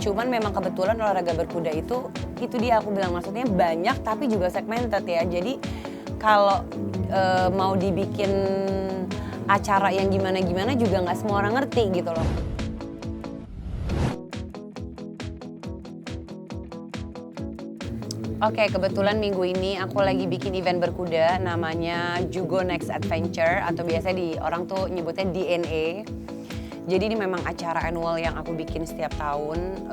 Cuman memang kebetulan olahraga berkuda itu dia aku bilang maksudnya banyak tapi juga segmented ya. Jadi kalau mau dibikin acara yang gimana-gimana juga nggak semua orang ngerti gitu loh. Oke, kebetulan minggu ini aku lagi bikin event berkuda namanya Jugo Next Adventure atau biasa orang tuh nyebutnya DNA. Jadi ini memang acara annual yang aku bikin setiap tahun.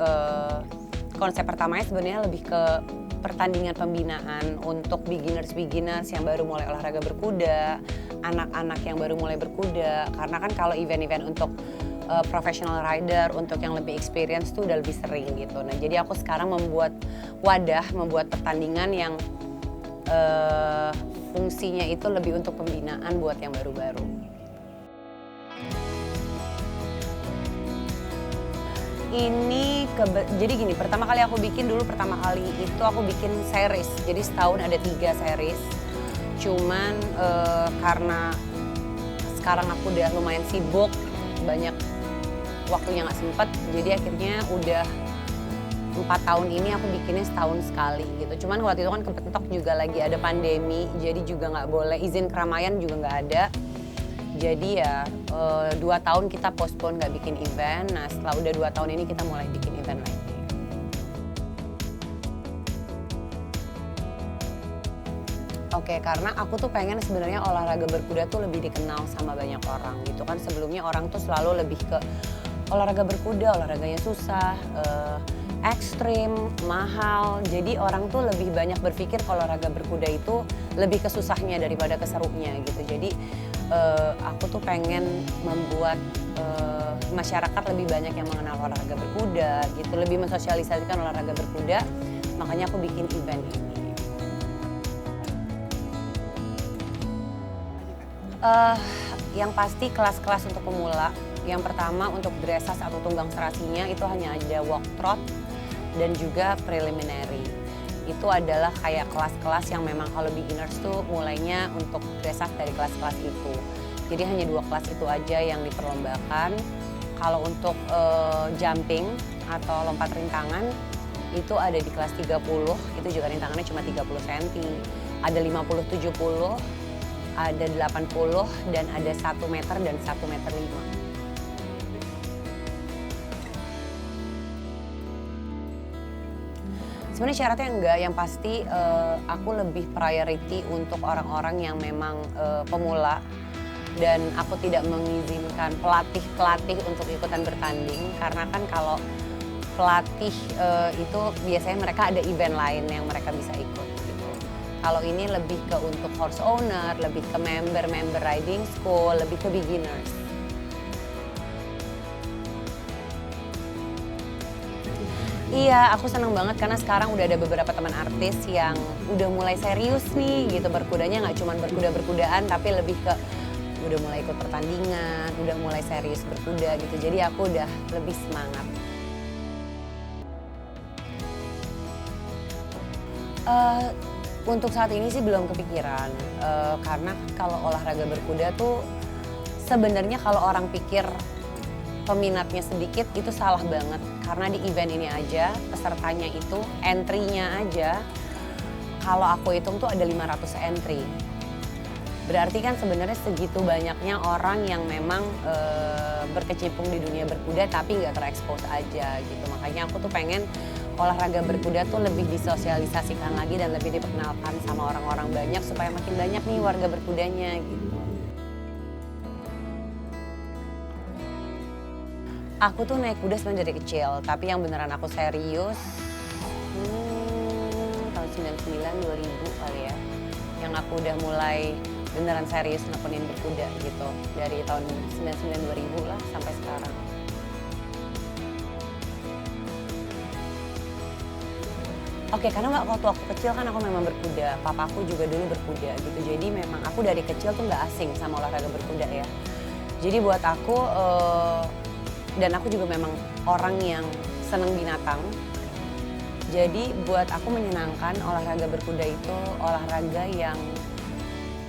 Konsep pertamanya sebenarnya lebih ke pertandingan pembinaan untuk beginners yang baru mulai olahraga berkuda, anak-anak yang baru mulai berkuda. Karena kan kalau event-event untuk professional rider, untuk yang lebih experience tuh udah lebih sering gitu. Nah jadi aku sekarang membuat pertandingan yang fungsinya itu lebih untuk pembinaan buat yang baru-baru. Jadi gini, pertama kali itu aku bikin series. Jadi setahun ada 3 series. Cuman karena sekarang aku udah lumayan sibuk, banyak waktunya nggak sempet, jadi akhirnya udah 4 tahun ini aku bikinnya setahun sekali gitu. Cuman waktu itu kan kepentok juga lagi ada pandemi, jadi juga nggak boleh, izin keramaian juga nggak ada. Jadi ya 2 tahun kita postpone nggak bikin event. Nah setelah udah 2 tahun ini kita mulai bikin event lagi. Oke, karena aku tuh pengen sebenarnya olahraga berkuda tuh lebih dikenal sama banyak orang gitu kan. Sebelumnya orang tuh selalu lebih ke olahraga berkuda, olahraganya susah, ekstrim, mahal. Jadi orang tuh lebih banyak berpikir kalau olahraga berkuda itu lebih ke susahnya daripada ke serunya gitu. Jadi aku tuh pengen membuat masyarakat lebih banyak yang mengenal olahraga berkuda gitu, lebih mensosialisasikan olahraga berkuda. Makanya aku bikin event ini. Yang pasti kelas-kelas untuk pemula. Yang pertama untuk dressage atau tunggang serasinya itu hanya ada walk trot dan juga preliminary. Itu adalah kayak kelas-kelas yang memang kalau beginners tuh mulainya untuk dressage dari kelas-kelas itu. Jadi hanya 2 kelas itu aja yang diperlombakan. Kalau untuk jumping atau lompat rintangan itu ada di kelas 30, itu juga rintangannya cuma 30 cm. Ada 50, 70, ada 80 dan ada 1 meter dan 1,5 meter. Sebenarnya syaratnya enggak, yang pasti aku lebih priority untuk orang-orang yang memang pemula dan aku tidak mengizinkan pelatih untuk ikutan bertanding karena kan kalau pelatih itu biasanya mereka ada event lain yang mereka bisa ikut. Kalau ini lebih ke untuk horse owner, lebih ke member riding school, lebih ke beginners. Iya, aku senang banget karena sekarang udah ada beberapa teman artis yang udah mulai serius nih gitu berkudanya, nggak cuma berkuda-berkudaan tapi lebih ke udah mulai ikut pertandingan, udah mulai serius berkuda gitu. Jadi aku udah lebih semangat. Untuk saat ini sih belum kepikiran, karena kalau olahraga berkuda tuh sebenarnya kalau orang pikir peminatnya sedikit itu salah banget. Karena di event ini aja pesertanya itu entry-nya aja kalau aku hitung tuh ada 500 entry. Berarti kan sebenarnya segitu banyaknya orang yang memang berkecimpung di dunia berkuda tapi nggak terekspos aja gitu. Makanya aku tuh pengen olahraga berkuda tuh lebih disosialisasikan lagi dan lebih diperkenalkan sama orang-orang banyak supaya makin banyak nih warga berkudanya gitu. Aku tuh naik kuda sebenarnya dari kecil, tapi yang beneran aku serius tahun 99 2000 kali ya. Yang aku udah mulai beneran serius nekunin berkuda gitu. Dari tahun 99 2000 lah sampai sekarang. Oke, karena waktu aku kecil kan aku memang berkuda, papaku juga dulu berkuda gitu. Jadi memang aku dari kecil tuh nggak asing sama olahraga berkuda ya. Jadi buat aku, dan aku juga memang orang yang seneng binatang. Jadi buat aku menyenangkan olahraga berkuda itu olahraga yang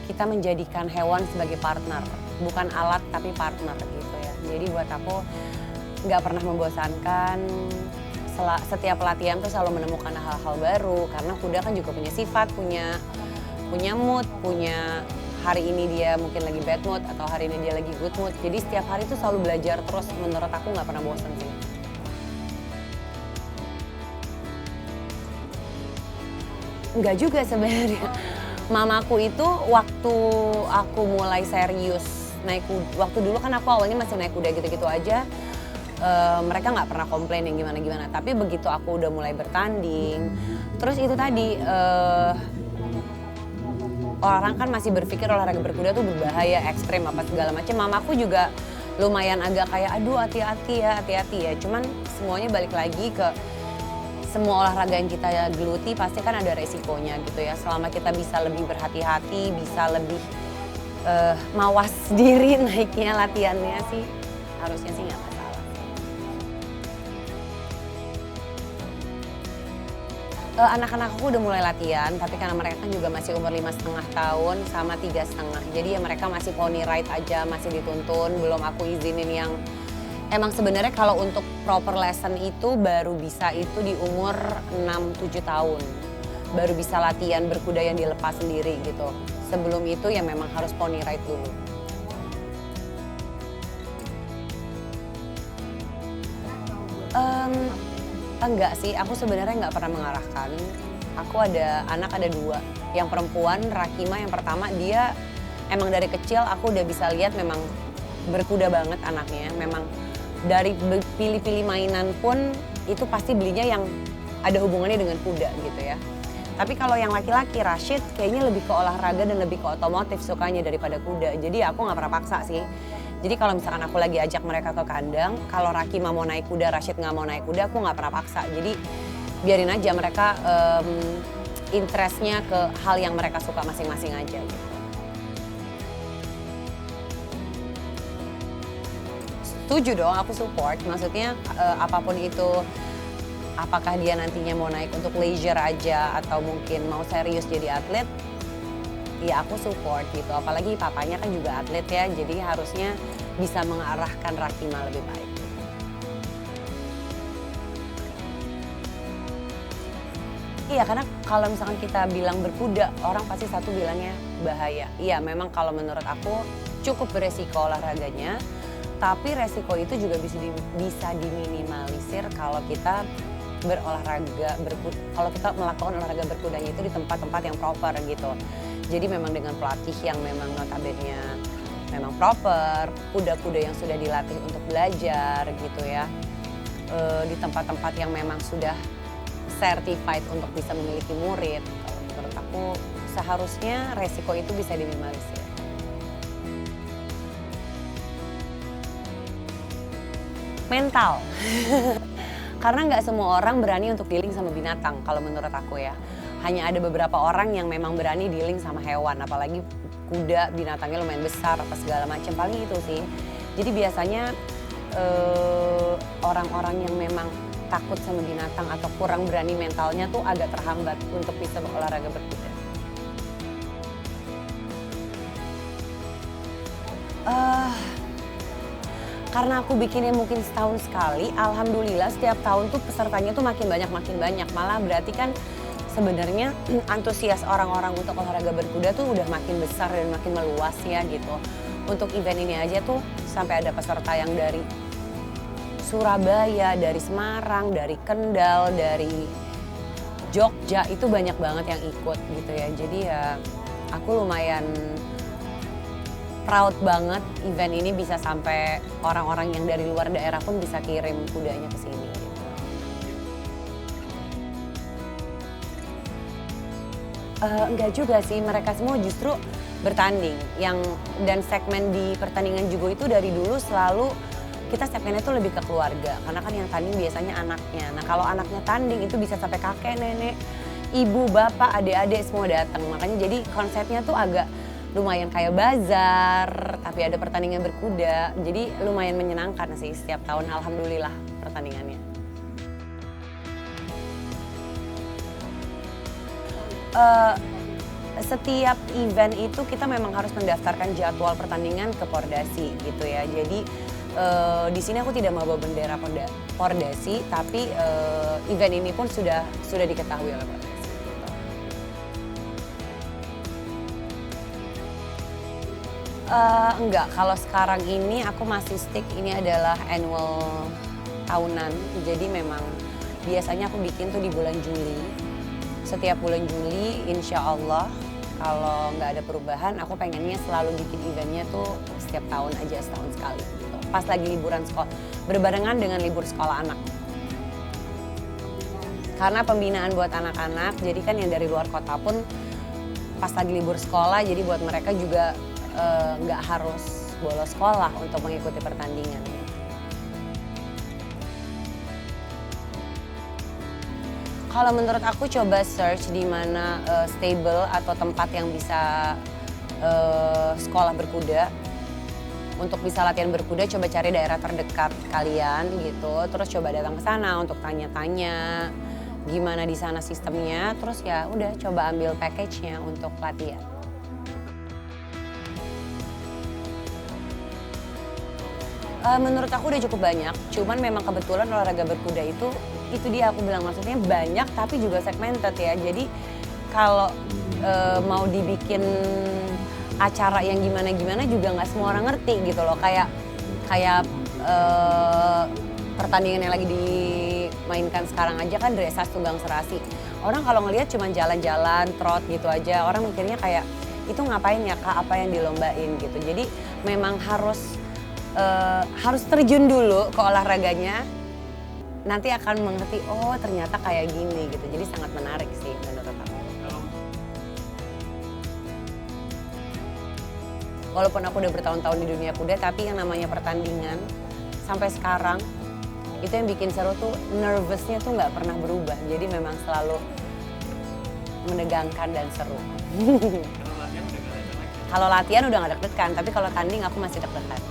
kita menjadikan hewan sebagai partner. Bukan alat tapi partner gitu ya. Jadi buat aku nggak pernah membosankan. setiap latihan tuh selalu menemukan hal-hal baru karena kuda kan juga punya sifat, punya mood, punya hari ini dia mungkin lagi bad mood atau hari ini dia lagi good mood. Jadi setiap hari tuh selalu belajar terus, menurut aku nggak pernah bosan sih. Enggak juga sebenarnya. Mamaku itu waktu aku mulai serius naik kuda, waktu dulu kan aku awalnya masih naik kuda gitu-gitu aja, mereka nggak pernah komplain yang gimana-gimana. Tapi begitu aku udah mulai bertanding, terus itu tadi orang kan masih berpikir olahraga berkuda tuh berbahaya, ekstrem apa segala macam. Mamaku juga lumayan agak kayak aduh hati-hati ya. Cuman semuanya balik lagi ke semua olahraga yang kita geluti pasti kan ada resikonya gitu ya. Selama kita bisa lebih berhati-hati, bisa lebih mawas diri naiknya latihannya sih, harusnya sih nggak masalah. Anak-anak aku udah mulai latihan, tapi karena mereka kan juga masih umur 5,5 tahun sama 3,5. Jadi ya mereka masih pony ride aja, masih dituntun, belum aku izinin yang emang sebenarnya kalau untuk proper lesson itu baru bisa itu di umur 6-7 tahun. Baru bisa latihan berkuda yang dilepas sendiri gitu. Sebelum itu ya memang harus pony ride dulu. Enggak sih, aku sebenarnya nggak pernah mengarahkan. Aku ada anak, ada 2. Yang perempuan, Rakima yang pertama, dia emang dari kecil aku udah bisa lihat memang berkuda banget anaknya. Memang dari pilih-pilih mainan pun itu pasti belinya yang ada hubungannya dengan kuda gitu ya. Tapi kalau yang laki-laki, Rashid kayaknya lebih ke olahraga dan lebih ke otomotif sukanya daripada kuda. Jadi aku nggak pernah paksa sih. Jadi kalau misalkan aku lagi ajak mereka ke kandang, kalau Rakima mau naik kuda, Rashid nggak mau naik kuda, aku nggak pernah paksa. Jadi biarin aja mereka interestnya ke hal yang mereka suka masing-masing aja gitu. Setuju dong, aku support. Maksudnya apapun itu, apakah dia nantinya mau naik untuk leisure aja atau mungkin mau serius jadi atlet, ya aku support gitu. Apalagi papanya kan juga atlet ya, jadi harusnya bisa mengarahkan Rakima lebih baik. Iya, karena kalau misalkan kita bilang berkuda, orang pasti satu bilangnya bahaya. Iya, memang kalau menurut aku cukup beresiko olahraganya, tapi resiko itu juga bisa diminimalisir kalau kita kalau kita melakukan olahraga berkudanya itu di tempat-tempat yang proper gitu. Jadi memang dengan pelatih yang memang notabene memang proper, kuda-kuda yang sudah dilatih untuk belajar gitu ya. Di tempat-tempat yang memang sudah certified untuk bisa memiliki murid. Kalau menurut aku seharusnya resiko itu bisa diminimalisir. Mental. Karena nggak semua orang berani untuk dealing sama binatang kalau menurut aku ya. Hanya ada beberapa orang yang memang berani dealing sama hewan, apalagi kuda, binatangnya lumayan besar apa segala macam, paling itu sih. Jadi biasanya orang-orang yang memang takut sama binatang atau kurang berani mentalnya tuh agak terhambat untuk bisa berolahraga berkuda. Karena aku bikinnya mungkin setahun sekali, alhamdulillah setiap tahun tuh pesertanya tuh makin banyak. Malah berarti kan sebenarnya antusias orang-orang untuk olahraga berkuda tuh udah makin besar dan makin meluas ya gitu. Untuk event ini aja tuh sampai ada peserta yang dari Surabaya, dari Semarang, dari Kendal, dari Jogja, itu banyak banget yang ikut gitu ya. Jadi ya aku lumayan proud banget event ini bisa sampai orang-orang yang dari luar daerah pun bisa kirim kudanya ke sini. Enggak juga sih, mereka semua justru bertanding. Dan segmen di pertandingan judo itu dari dulu selalu kita segmennya tuh lebih ke keluarga. Karena kan yang tanding biasanya anaknya. Nah kalau anaknya tanding itu bisa sampai kakek, nenek, ibu, bapak, adik-adik semua datang. Makanya jadi konsepnya tuh agak lumayan kayak bazar, tapi ada pertandingan berkuda. Jadi lumayan menyenangkan sih setiap tahun, alhamdulillah pertandingannya. Setiap event itu kita memang harus mendaftarkan jadwal pertandingan ke Pordasi gitu ya. Jadi di sini aku tidak membawa bendera Pordasi, tapi event ini pun sudah diketahui oleh Pordasi. Gitu. Enggak, kalau sekarang ini aku masih stick, ini adalah annual tahunan. Jadi memang biasanya aku bikin tuh di bulan Juli. Setiap bulan Juli, insya Allah kalau nggak ada perubahan, aku pengennya selalu bikin eventnya tuh setiap tahun aja, setahun sekali. Gitu. Pas lagi liburan sekolah, berbarengan dengan libur sekolah anak. Karena pembinaan buat anak-anak, jadi kan yang dari luar kota pun pas lagi libur sekolah, jadi buat mereka juga nggak harus bolos sekolah untuk mengikuti pertandingan. Kalau menurut aku coba search di mana stable atau tempat yang bisa sekolah berkuda. Untuk bisa latihan berkuda coba cari daerah terdekat kalian gitu. Terus coba datang ke sana untuk tanya-tanya gimana di sana sistemnya. Terus ya udah coba ambil package-nya untuk latihan. Menurut aku udah cukup banyak, cuman memang kebetulan olahraga berkuda itu dia aku bilang maksudnya banyak tapi juga segmented ya. Jadi kalau mau dibikin acara yang gimana-gimana juga nggak semua orang ngerti gitu loh. Kayak pertandingan yang lagi dimainkan sekarang aja kan dressage tunggang serasi. Orang kalau ngelihat cuma jalan-jalan, trot gitu aja, orang mikirnya kayak itu ngapain ya Kak, apa yang dilombain gitu. Jadi memang harus terjun dulu ke olahraganya, nanti akan mengerti, oh ternyata kayak gini gitu. Jadi sangat menarik sih menurut aku. Walaupun aku udah bertahun-tahun di dunia kuda, tapi yang namanya pertandingan sampai sekarang, itu yang bikin seru tuh nervousnya tuh nggak pernah berubah. Jadi memang selalu menegangkan dan seru. Kalau latihan udah nggak deg-degan, tapi kalau tanding aku masih deg-degan.